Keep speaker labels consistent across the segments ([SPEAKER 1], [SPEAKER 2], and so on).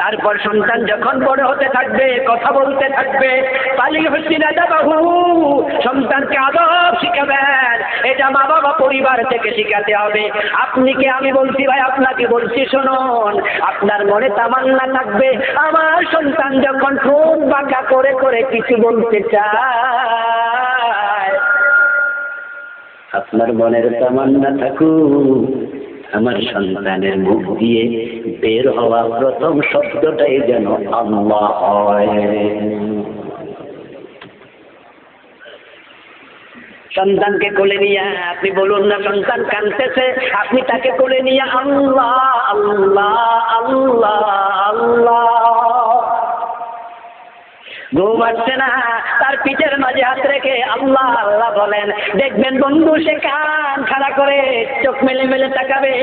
[SPEAKER 1] তারপর সন্তান যখন বড় হতে থাকবে, কথা বলতে থাকবে, পালিয়ে হচ্ছিল বাহু, সন্তানকে আদব শিখাবেন। এটা মা বাবা পরিবার থেকে শিখাতে হবে। আপনি কে আমি বলছি ভাই, আপনাকে বলছি শুনুন। আপনার মনে তামান্না থাকবে, আমার সন্তান যখন ঠোঁট বাঁকা করে করে কিছু বলতে চায়, আপনার মনের তামান্না থাকুক আমার সন্তানের মুখ দিয়ে বের হওয়া প্রথম শব্দটাই যেন আল্লাহ হয়। সন্তানকে কোলে নিয়ে আপনি বলুন না, সন্তান কাঁদতেছে, আপনি তাকে কোলে নিয়ে আল্লাহ আল্লাহ আল্লাহ আল্লাহ। ঘুম আসছে না, তার পিঠের মাঝে হাত রেখে আল্লাহ আল্লাহ বলেন। দেখবেন বন্ধু সে কান খাড়া করে চোখ মেলে মেলে তাকাবে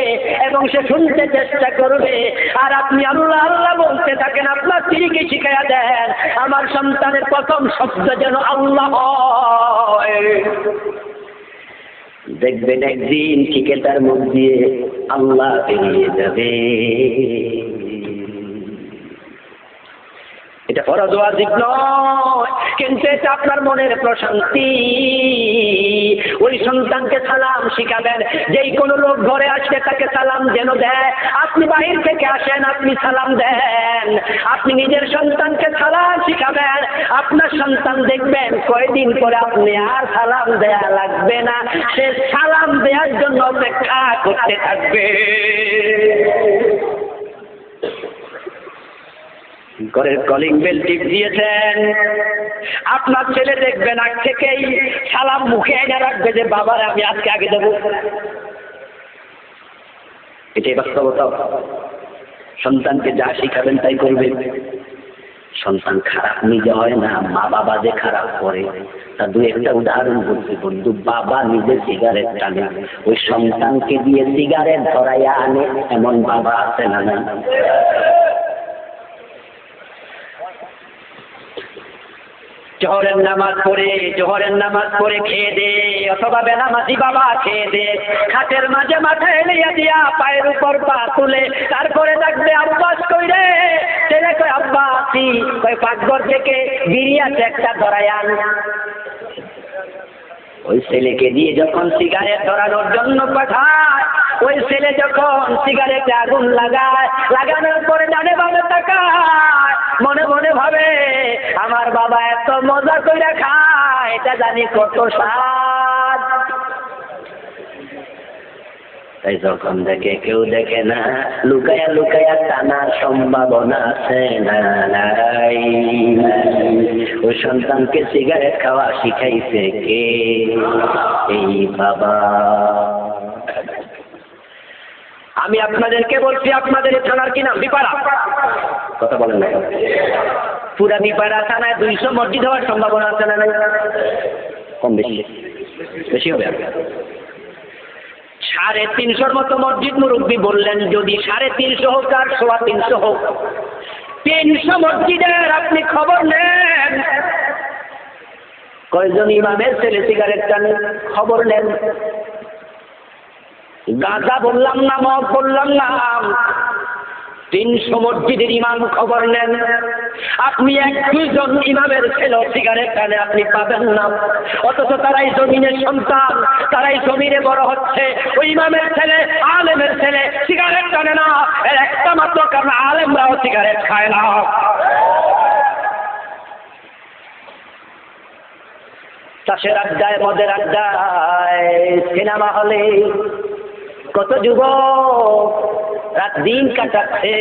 [SPEAKER 1] এবং সে শুনতে চেষ্টা করবে। আর আপনি আল্লাহ আল্লাহ বলতে থাকেন, আপনার স্ত্রীকে শিখাইয়া দেন আমার সন্তানের প্রথম শব্দ যেন আল্লাহ হয়। দেখবেন একদিন ঠিকাদার মুখ দিয়ে আল্লাহ বেরিয়ে যাবে। এটা ফরজ ওয়াজিব নয়, কিন্তু এটা আপনার মনের প্রশান্তি। ওই সন্তানকে সালাম শিখাবেন। যেই কোনো লোক ঘরে আসলে তাকে সালাম যেন দেয়। আপনি বাহির থেকে আসেন, আপনি সালাম দেন। আপনি নিজের সন্তানকে সালাম শিখাবেন। আপনার সন্তান দেখবেন কয়েকদিন পরে আপনি আর সালাম দেয়া লাগবে না, সে সালাম দেওয়ার জন্য অপেক্ষা করতে থাকবে। ঘরের কলিং বেল টিপ দিয়েছেন, আপনার ছেলে দেখবেন আগ থেকেই সালাম মুখে এনে রাখবে যে বাবার আমি আজকে আগে দেবো। এটাই বাস্তবতা। সন্তানকে যা শিখাবেন তাই করবেন। সন্তান খারাপ নিজে হয় না, মা বাবা যে খারাপ করে। তা দু একটা উদাহরণ বলছি বন্ধু। বাবা নিজে সিগারেট টানে, ওই সন্তানকে দিয়ে সিগারেট ধরাইয়া আনে, এমন বাবা আছে না? না, জোহরের নামাজ পড়ে খেয়ে দে, অথবা বেনামাজি বাবা খেয়ে দে, খাটের মাঝে মাথা এলিয়ে দিয়া পায়ের উপর পা তুলে তারপরে ডাকবে আব্বাস কই রে। ছেলে কই আব্বা আছি। কই পাকঘর থেকে বিড়ি আছে একটা ধরাই আন। ওই ছেলেকে দিয়ে যখন সিগারেট ধরানোর জন্য পাঠায়, ওই ছেলে যখন সিগারেটে আগুন লাগায়, লাগানোর পরে ডানে বামে তাকায়, মনে মনে ভাবে আমার বাবা এত মজা কইরা খায়, এটা জানি কত স্বাদ। তাই যখন দেখে কেউ দেখে না, লুকায়া লুকায়া টানার সম্ভাবনা আছে না নাই? ওই সন্তানকে সিগারেট খাওয়া শিখাইছে কে? এই বাবা। আমি আপনাদেরকে বলছি, আপনাদের থানার কি নাম? বিপাড়া। কথা বলেন না। পুরা বিপাড়া থানায় 200 মসজিদ হওয়ার সম্ভাবনা আছে না? কম বেশি? বেশি হবে। 350 মতো মসজিদ মুরব্বী বললেন, যদি 350 হোক আর 350 হোক, 300 মসজিদের আপনি খবর নেন কয়জন ইমামের ছেলে সিগারেট টানে, খবর নেন। গাঁজা বললাম না, মদ বললাম না, 300 মসজিদের ইমাম খবর নেন। আপনি 1-2 জন ইমামের ছেলে সিগারেট টানে আপনি পাবেন না, অথচ তারাই জমিনের সন্তান, তারাই জমিনে বড় হচ্ছে। ওই ইমামের ছেলে, আলেমের ছেলে সিগারেট টানে না, এর একটা মাত্র কারণ আলেমরাও সিগারেট খায় না। চাষের আড্ডায়, মদের আড্ডায়, সিনেমা হলে কত যুবক রাত দিন কাটাচ্ছে।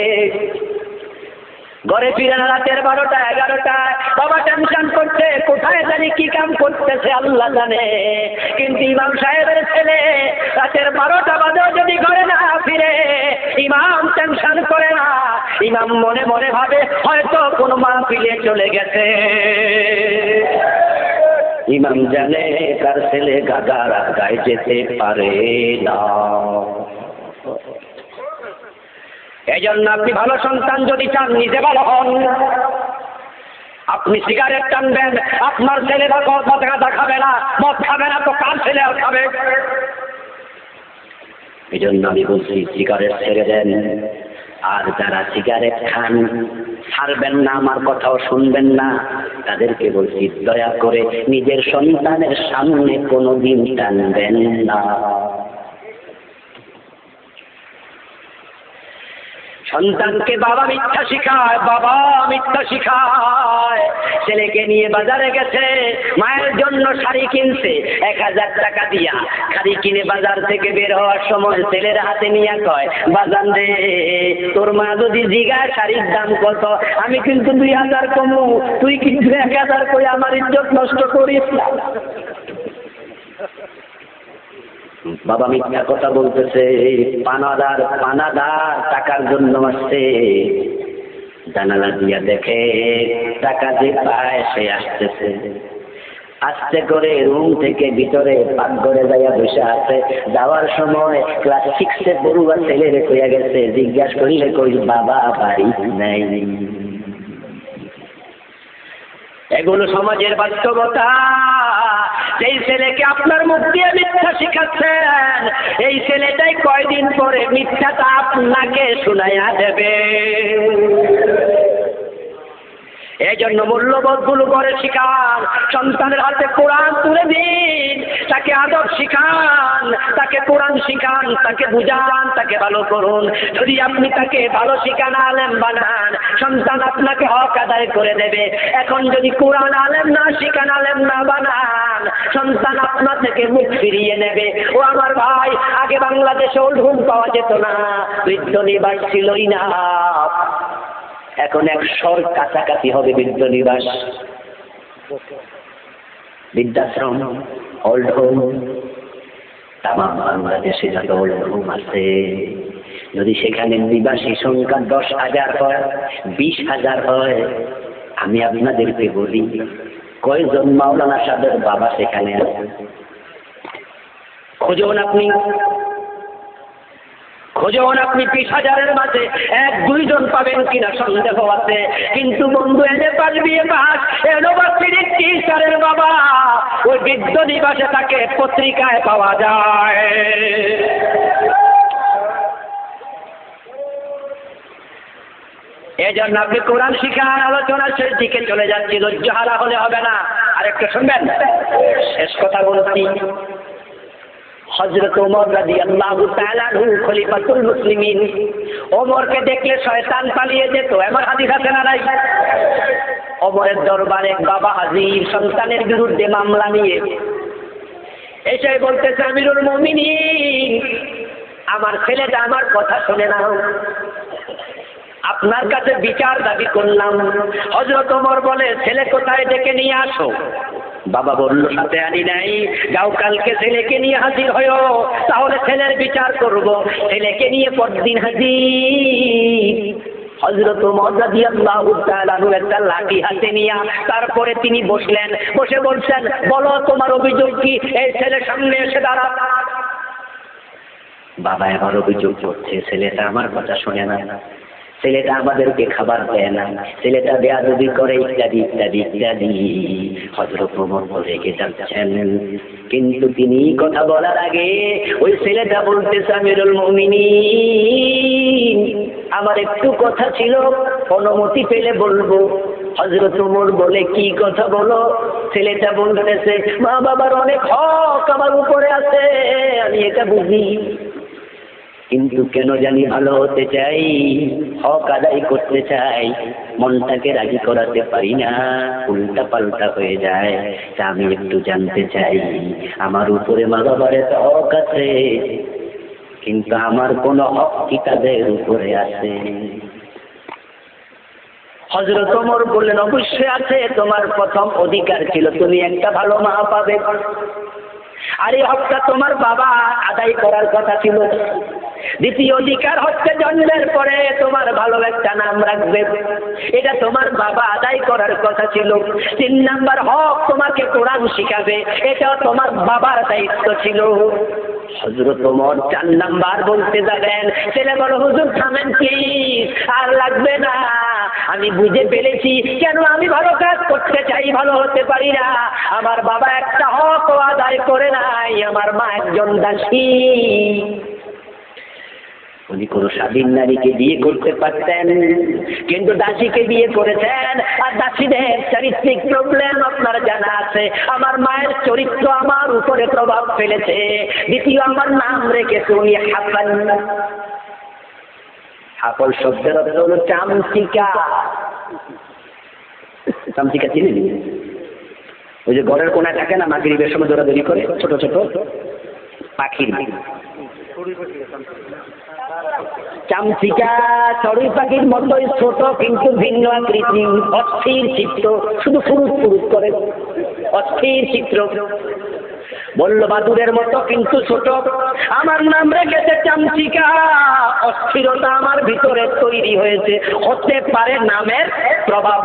[SPEAKER 1] ঘরে ফিরে না রাতের 12টা 11টায়। বাবা টেনশন করছে, কোথায় জানি কি কাম করতেছে আল্লাহ জানে। কিন্তু ইমাম সাহেবের ছেলে রাতের 12টা বাজেও যদি ঘরে না ফিরে, ইমাম টেনশন করে না। ইমাম মনে মনে ভাবে হয়তো কোনো মাহফিলে চলে গেছে। ইমাম জানে তার ছেলে গাগারা গায়ে যেতে পারে না। এই জন্য আপনি ভালো সন্তান যদি চান, নিজে ভালো হন। আপনি সিগারেট টানবেন, আপনার ছেলেরা গাঁজা খাবে না, মদ খাবে না, তো কার ছেলে আর খাবে? এই জন্য আমি বলছি সিগারেট ছেড়ে দেন, আর যারা সিগারেট খান, ছাড়বেন না, আমার কথাও শুনবেন না, তাদেরকে বলছি দয়া করে নিজের সন্তানের সামনে কোনোদিন টানবেন না। সন্তানকে বাবা মিথ্যা শিখায়, বাবা মিথ্যা শিখায়। ছেলেকে নিয়ে বাজারে গেছে, মায়ের জন্য শাড়ি কিনছে 1000 টাকা দিয়া। শাড়ি কিনে বাজার থেকে বের হওয়ার সময় ছেলের হাতে নিয়ে কয়, বাজান রে, তোর মা যদি জিগায় শাড়ির দাম কত, আমি কিন্তু 2000 কমু, তুই কিন্তু 1000 কই আমার ইজ্জত নষ্ট করিস না। বাবা মিথ্যা কথা বলতেছে, পানাদার টাকার জন্য আসছে। জানালা দিয়া দেখে টাকা যে পায় সে আসতেছে, আস্তে করে রুম থেকে ভিতরে পাকঘরে যাইয়া বসে আছে। যাওয়ার সময় ক্লাস 6 পড়ুয়া ছেলেরে কইয়া গেছে, জিজ্ঞাসা করিলে কই বাবা বাড়ি নাই। এগুলো সমাজের বাস্তবতা। যেই ছেলেকে আপনার মুখ দিয়ে মিথ্যা শিখাচ্ছেন, এই ছেলেটাই কয়দিন পরে মিথ্যাটা আপনাকে শুনাইয়া দেবে। এই জন্য মূল্যবোধ গুলো করে শিখান, সন্তানের হাতে কোরআন তুলে দিন, তাকে আদব শিখান, তাকে কোরআন শিখান, তাকে বুঝান, তাকে ভালো করুন। যদি আপনি তাকে ভালো শিখান, আলেম বানান, সন্তান আপনাকে হক আদায় করে দেবে। এখন যদি কোরআন আলেম না শিখান, আলেম না বানান, সন্তান আপনার থেকে মুখ ফিরিয়ে নেবে। ও আমার ভাই, আগে বাংলাদেশে ওল্ড হোম পাওয়া যেত না, বৃদ্ধ নিবাস ছিলই না। এখন 100-র কাছাকাছি হবে বৃদ্ধ নিবাস, বৃদ্ধাশ্রম, ওল্ড হোম। তামাম বাংলাদেশে যত ওল্ড হোম আছে, যদি সেখানে নিবাসী সংখ্যা 10,000 হয়, 20,000 হয়, আমি আপনাদেরকে বলি কয়জন মাওলানা সাহেবের বাবা সেখানে আছে? খুঁজুন আপনি 20,000-এর মাঝে 1-2 জন পাবেন কিনা সন্দেহ আছে। কিন্তু বন্ধু, এনে পারবি পাস ইউনিভার্সিটির টিচারের বাবা ওই বৃদ্ধ নিবাসে তাকে পত্রিকায় পাওয়া যায়। এই জন্য আপনি কোরআন শিখার আলোচনার শেষ দিকে চলে যাচ্ছি, লজ্জাহারা হলে হবে না। আরেকটা শুনবেন, শেষ কথা বলছি। হযরত ওমর রাদিয়াল্লাহু তাআলা আনহু খলিফাতুল মুসলিমিন, ওমরকে দেখলে শয়তান পালিয়ে যেত, এমন হাদিস আছে না নাই? ওমরের দরবারে বাবা হাজির সন্তানের বিরুদ্ধে মামলা নিয়ে এসে বলতেছে, আমিরুল মুমিনিন, আমার ছেলেটা আমার কথা শুনে না, আপনার কাছে বিচার দাবি করলাম। হযরত ওমর বলে, ছেলে কোথায়, ডেকে নিয়ে আসো। বাবা বলল, সাথে আনি নাই, যাও কালকে ছেলেকে নিয়ে হাজির হয়ো, তাহলে ছেলের বিচার করব। ছেলেকে নিয়ে পরদিন হাজির। হযরত ওমর রাদিয়াল্লাহু তাআলা আনহু একটা লাঠি হাতে নিয়ে তারপরে তিনি বসলেন, বসে বলছেন, বলো তোমার অভিযোগ কি? এই ছেলে সামনে এসে দাঁড়া। বাবা এবার অভিযোগ করছে, ছেলেটা আমার কথা শুনে না, ছেলেটা আমাদেরকে খাবার দেয় না, ছেলেটা বেয়াদবি করে, ইত্যাদি ইত্যাদি ইত্যাদি। হযরত ওমর রেগে যাচ্ছেন, কিন্তু তিনি কথা বলার আগে ওই ছেলেটা বলতেছে, আমিরুল মুমিনিন, আমার একটু কথা ছিল, অনুমতি পেলে বলবো। হযরত ওমর বলে, কি কথা বলো? ছেলেটা বলতেছে, মা বাবার অনেক হক আমার উপরে আছে, আমি এটা বুঝি, কিন্তু কেন জানি ভালো হতে চাই, হক আদায় করতে চাই, মনটাকে রাজি করাতে পারি না, উল্টা পাল্টা হয়ে যায়। তা আমি একটু জানতে চাই, আমার উপরে মা বাবার এত হক আছে, কিন্তু আমার কোনো হক কি তাদের উপরে আছে? হযরত ওমর বললেন, অবশ্যই আছে, তোমার প্রথম অধিকার ছিল তুমি একটা ভালো মা পাবে, আর এই হকটা তোমার বাবা আদায় করার কথা ছিল। দ্বিতীয় অধিকার হচ্ছে জন্মের পরে তোমার ভালো একটা নাম রাখবে, এটা তোমার বাবা আদায় করার কথা ছিল। 3 নাম্বার হক, তোমাকে কোরআন শিখাবে, এটা তোমার বাবার দায়িত্ব ছিল। হযরত ওমর 4 নাম্বার বলতে যাবেন, ছেলে বড়, হুজুর থামেন প্লিজ, আর লাগবে না, আমি বুঝে ফেলেছি কেন আমি ভালো কাজ করতে চাই, ভালো হতে পারি না। আমার বাবা একটা হক আদায় করে নাই, আমার মা একজন দাসী। উনি কোন স্বাধীন নারীকে বিয়ে করতে পারতেন, কিন্তু দাসীকে বিয়ে করেছেন। আর দাসীদের চারিত্রিক প্রবলেম আপনার জানা আছে। আমার মায়ের চরিত্র আমার উপরে প্রভাব ফেলেছে। দ্বিতীয়, আমার নাম রেখেছে উনি হাসান। হাফল শব্দের অর্থ হলো চামচিকা। চামচিকা চিনেন? ওই যে ঘরের কোনায় থাকে না, মাগরিবের সময় দৌড়াদৌড়ি করে ছোট ছোট পাখির। চামচিকা চড়ুই পাখির মতোই ছোট, কিন্তু ভিন্ন আকৃতি, অস্থির চিত্র, শুধু ফুরুত ফুরুত করে, অস্থির চিত্র। বলল বাদুরের মতো কিন্তু ছোট। আমার নাম রেখেছে চামচিকা। অস্থিরতা আমার ভিতরে তৈরি হয়েছে, হতে পারে নামের প্রভাব।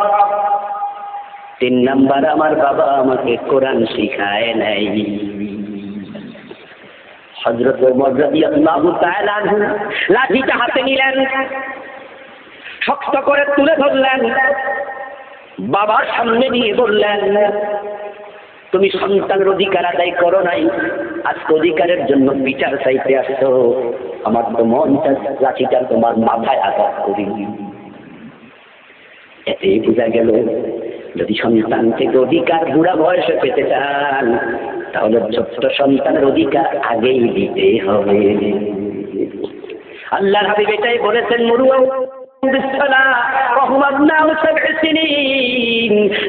[SPEAKER 1] 3 নাম্বার, আমার বাবা আমাকে কোরআন শিখায় নাই। হযরত ওমর রাদিয়াল্লাহু তাআলা আনহু লাঠিটা হাতে নিলেন, শক্ত করে তুলে ধরলেন, বাবার সামনে নিয়ে বললেন, তুমি সন্তানের অধিকার আদায় করো নাই, আজকে অধিকারের জন্য বিচার চাইতে আসছো। আমার তো মন লাঠিটা তোমার মাথায় আঘাত করি। এতে বোঝা গেল, যদি সন্তান থেকে অধিকার বুড়া বয়সে পেতে চান, তাহলে ছোট্ট সন্তানের অধিকার আগেই দিতে হবে। আল্লাহর হাবিব এটাই বলেছেন,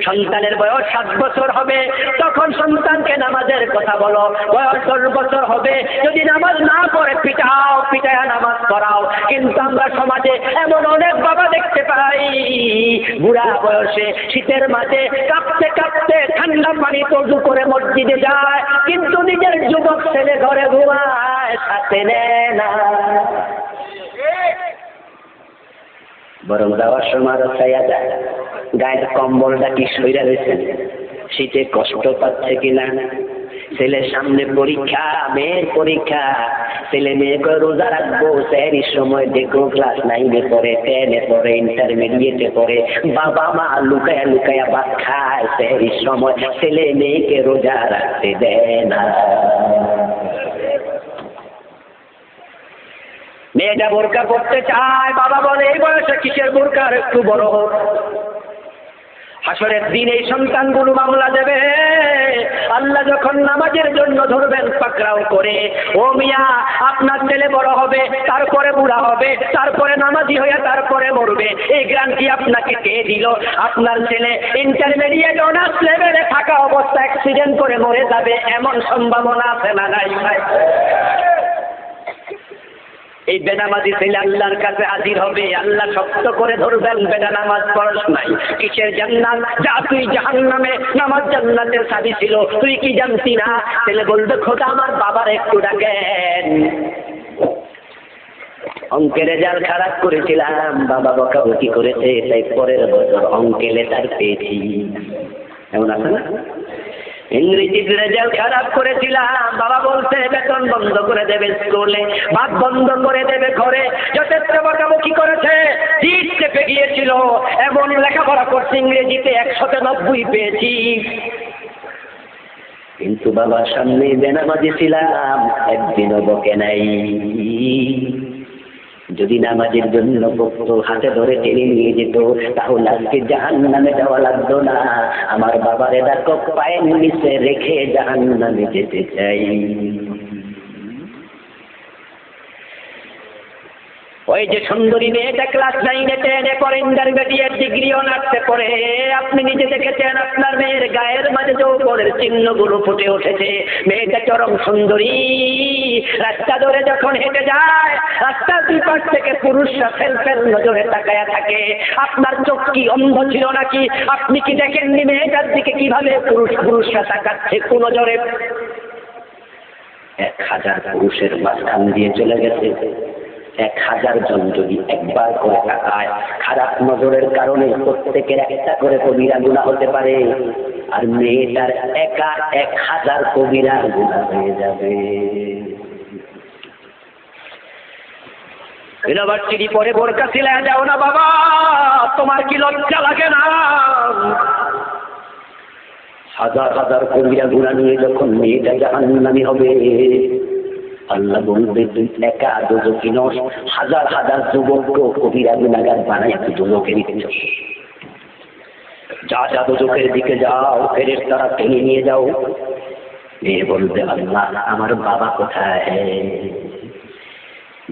[SPEAKER 1] সন্তানের বয়স 7 বছর হবে, তখন সন্তানকে নামাজের কথা বলো। বয়স 10 বছর হবে, যদি নামাজ না পড়ে পিটাও, পিটায়া নামাজ পড়াও। কিন্তু আমরা সমাজে এমন অনেক বাবা দেখতে পাই, বুড়া বয়সে শীতের মাঝে কাঁপতে কাঁপতে ঠান্ডা পানি তজু করে মসজিদে যায়, কিন্তু নিজের যুবক ছেলে ঘরে ঘুমায়, সাথে নেয় না। বরং যাওয়ার সময় ছায়া যায়, গায়ের কম্বলটা কি সইরা রয়েছে, শীতে কষ্ট পাচ্ছে কিনা। ছেলের সামনে পরীক্ষা, মেয়ের পরীক্ষা, ছেলে মেয়েকে রোজা রাখবো, সেহরির সময় দেখো ক্লাস 9-এ পড়ে, 10-এ পড়ে, ইন্টারমিডিয়েটে পড়ে, বাবা মা লুকায়া লুকায়া ভাত খায় সেহরির সময়, ছেলে মেয়েকে রোজা রাখতে দেয় না। মেয়েটা বোরকা পড়তে চায়, বাবা বলে এই বয়সে কিসের বোরকা, আর একটু বড় হোক। হাসরের দিন এই সন্তানগুলো মামলা দেবে। আল্লাহ যখন নামাজের জন্য ধরবেন পাকড়াও করে, ও মিয়া আপনার ছেলে বড় হবে, তারপরে বুড়া হবে, তারপরে নামাজি হয়ে তারপরে মরবে, এই গ্যারান্টি আপনাকে কে দিল? আপনার ছেলে ইন্টারমিডিয়েট অনার্স লেভেলে থাকা অবস্থা অ্যাক্সিডেন্ট করে মরে যাবে, এমন সম্ভাবনা আছে না নাই? এই বেনামাজি ছেলে আল্লাহর কাছে হাজির হবে, আল্লাহ শক্ত করে ধরবেন, বেটা নামাজ পড়স নাই, কিসের জান্নাত, যা তুই জাহান্নামে, নামাজ জান্নাতের চাবি ছিল, তুই কি জানতি না? ছেলে বলবে, খোদা আমার বাবার একটু ডাকেন। অঙ্কের রেজাল্ট খারাপ করেছিলাম, বাবা বকাবকি করেছে, তাই পরের বছর অঙ্কে লেটার পেয়েছি। এমন আছে না? ইংরেজির রেজাল্ট খারাপ করেছিলাম, বাবা বলছে বেতন বন্ধ করে দেবে, স্কুলে ভাত বন্ধ করে দেবে, ঘরে যথেষ্ট বকাবকি করেছে, জিদ চেপে গিয়েছিল, এমন লেখাপড়া করছে ইংরেজিতে 190 পেয়েছি। কিন্তু বাবার সামনে বেনামাজি ছিলাম, একদিনও বকে নাই। যদি নামাজের জন্য বকতো, হাতে ধরে টেনে নিয়ে যেত, তাহলে আজকে জাহান্নামে যাওয়া লাগতো না। আমার বাবার এটা পায়ের নিচে রেখে জাহান্নামে যেতে চাই। ওই যে সুন্দরী মেয়েটা ক্লাস 9-এ 10-এ পড়ে, ইন্টারমিডিয়েট ডিগ্রি অনার্সে পড়ে, আপনি নিজে দেখেছেন আপনার মেয়ের গায়ের মাঝে যৌবনের চিহ্নগুলো ফুটে উঠেছে। মেয়েটা চরম সুন্দরী, রাস্তা ধরে যখন হেঁটে যায়, রাস্তার দুই পাশ থেকে পুরুষরা ফেল ফেল নজরে তাকায়া থাকে। আপনার চোখ কি অন্ধ ছিল নাকি? আপনি কি দেখেননি মেয়েটার দিকে কিভাবে পুরুষরা তাকাচ্ছে কোন নজরে? 1000 পুরুষের মাঝখান দিয়ে চলে গেছে। 1000 জন যদি একবার করে তাকায়, খারাপ নজরের কারণে প্রত্যেকের একটা করে কবিরা গুনাহ হতে পারে, আর মেয়েটার একা 1000 কবিরা গুনাহ হয়ে যাবে। ইউনিভার্সিটি পরে বোরকা ছিলায় যাও না বাবা, তোমার কি লজ্জা লাগে না? 1000 কবিরা গুনাহ নিয়ে যখন মেয়েটা জাহান্নামী হবে, আল্লাহ বলবে তুই একা দোজখী নস, হাজার হাজার যুবককে কবিরা গুনাহগার বানায় তুই দোজখে দিচ্ছিস। যা যা দোজখের দিকে যাও, ফেরেশতারা টেনে নিয়ে যাও। মেয়ে বলবে আল্লাহ আমার বাবা কোথায়?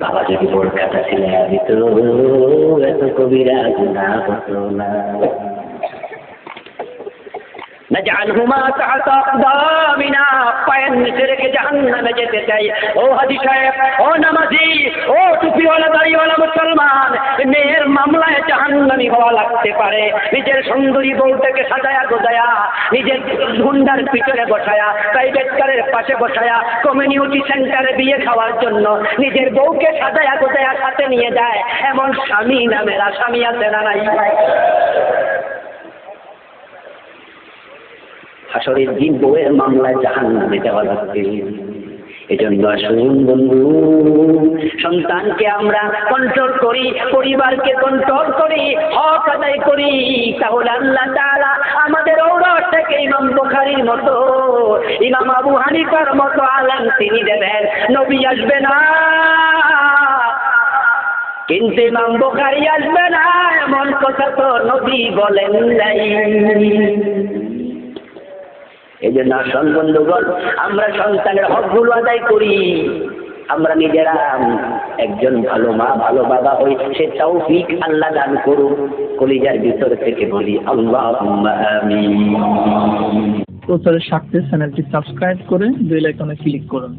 [SPEAKER 1] বাবা যদি বড় কাটা ছিল আমি তো এত কবিরা গুনাহ হতো না। নাজআলহুমা তাহতা আকদামিনা, পায়ের নিচে রেখে জাহান্নামে যেতে চাই। ও হাজী সাহেব, ও নামাজি, ও টুপিওয়ালা দাড়িওয়ালা মুসলমান, মেয়ের মামলায় জাহান্নামী হওয়া লাগতে পারে। নিজের সুন্দরী বউটাকে সাজায়া গোজায়া, নিজের গুন্ডার পিছনে বসায়া, প্রাইভেট কারের পাশে বসায়া, কমিউনিটি সেন্টারে বিয়ে খাওয়ার জন্য নিজের বউকে সাজায়া গোজায়া সাথে নিয়ে যায়, এমন স্বামী নামের আসামি আছে না নাই? হাসরের দিন বউয়ের মামলায় জাহান্নামে যাওয়া লাগবে। এজন্য আসুন বন্ধু, সন্তানকে আমরা কন্ট্রোল করি, পরিবারকে কন্ট্রোল করি, হক আদায় করি, তাহলে আল্লাহ তাআলা আমাদের ঔরস থেকে ইমাম বুখারীর মতো, ইমাম আবু হানিফার মতো আলেম তিনি দেবেন। নবী আসবে না, কিন্তু ইমাম বুখারী আসবে না, এমন কথা তো নবী বলেন নাই। এই জন্য আসল বন্ধুগণ, আমরা সন্তানের হকগুলো আদায় করি, আমরা নিজেরা একজন ভালো মা ভালো বাবা হই, সে তৌফিক আল্লাহ দান করুন। কলিজার ভিতর থেকে বলি আল্লাহুম্মা আমিন।
[SPEAKER 2] প্রচারের স্বার্থে চ্যানেলটি সাবস্ক্রাইব করে বেল আইকনে ক্লিক করুন।